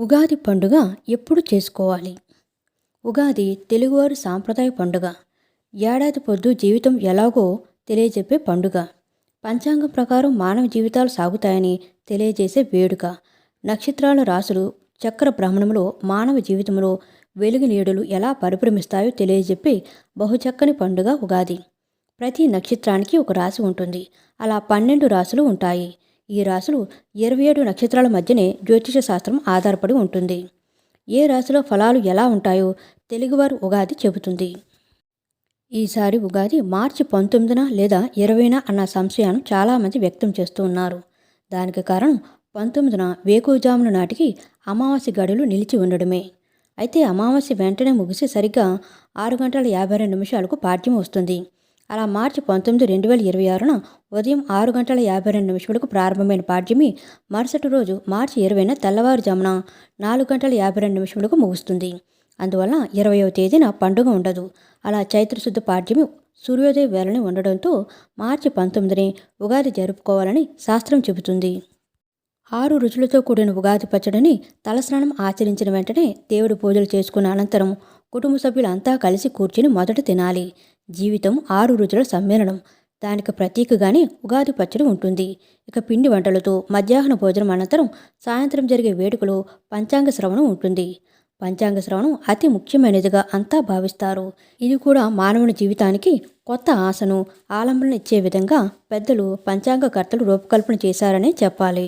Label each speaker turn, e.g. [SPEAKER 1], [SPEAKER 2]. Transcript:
[SPEAKER 1] ఉగాది పండుగ ఎప్పుడు చేసుకోవాలి? ఉగాది తెలుగువారి సాంప్రదాయ పండుగ. ఏడాది పొద్దు జీవితం ఎలాగో తెలియజెప్పే పండుగ. పంచాంగం ప్రకారం మానవ జీవితాలు సాగుతాయని తెలియజేసే వేడుక. నక్షత్రాల రాసులు చక్ర భ్రమణంలో మానవ జీవితంలో వెలుగు నీడలు ఎలా పరిభ్రమిస్తాయో తెలియజెప్పే బహుచక్కని పండుగ ఉగాది. ప్రతి నక్షత్రానికి ఒక రాశి ఉంటుంది. అలా 12 రాశులు ఉంటాయి. ఈ రాశులు 27 నక్షత్రాల మధ్యనే జ్యోతిష శాస్త్రం ఆధారపడి ఉంటుంది. ఏ రాశిలో ఫలాలు ఎలా ఉంటాయో తెలుగువారు ఉగాది చెబుతుంది. ఈసారి ఉగాది మార్చి 19న లేదా 20న అన్న సంశయాన్ని చాలామంది వ్యక్తం చేస్తూ ఉన్నారు. దానికి కారణం 19న వేకువజామున నాటికి అమావాస్య గడులు నిలిచి ఉండడమే. అయితే అమావాస్య వెంటనే ముగిసి సరిగ్గా 6 గంటల 52 నిమిషాలకు పాడ్యం వస్తుంది. అలా మార్చి 19, 2026న ఉదయం 6 గంటల 52 నిమిషాలకు ప్రారంభమైన పాడ్యమి మరుసటి రోజు మార్చి 20న తెల్లవారుజామున 4 గంటల 52 నిమిషాలకు ముగుస్తుంది. అందువల్ల 20వ తేదీన పండుగ ఉండదు. అలా చైత్రశుద్ధ పాడ్యమి సూర్యోదయ వేళనే ఉండడంతో మార్చి 19ని ఉగాది జరుపుకోవాలని శాస్త్రం చెబుతుంది. 6 రుచులతో కూడిన ఉగాది పచ్చడిని తలస్నానం ఆచరించిన వెంటనే దేవుడి పూజలు చేసుకున్న అనంతరం కుటుంబ సభ్యులంతా కలిసి కూర్చుని మొదట తినాలి. జీవితం 6 రుచుల సమ్మేళనం. దానికి ప్రతీకగానే ఉగాది పచ్చడి ఉంటుంది. ఇక పిండి వంటలతో మధ్యాహ్న భోజనం అనంతరం సాయంత్రం జరిగే వేడుకలో పంచాంగ శ్రవణం ఉంటుంది. పంచాంగ శ్రవణం అతి ముఖ్యమైనదిగా అంతా భావిస్తారు. ఇది కూడా మానవుని జీవితానికి కొత్త ఆశను, ఆలంబన ఇచ్చే విధంగా పెద్దలు పంచాంగకర్తలు రూపకల్పన చేశారనే చెప్పాలి.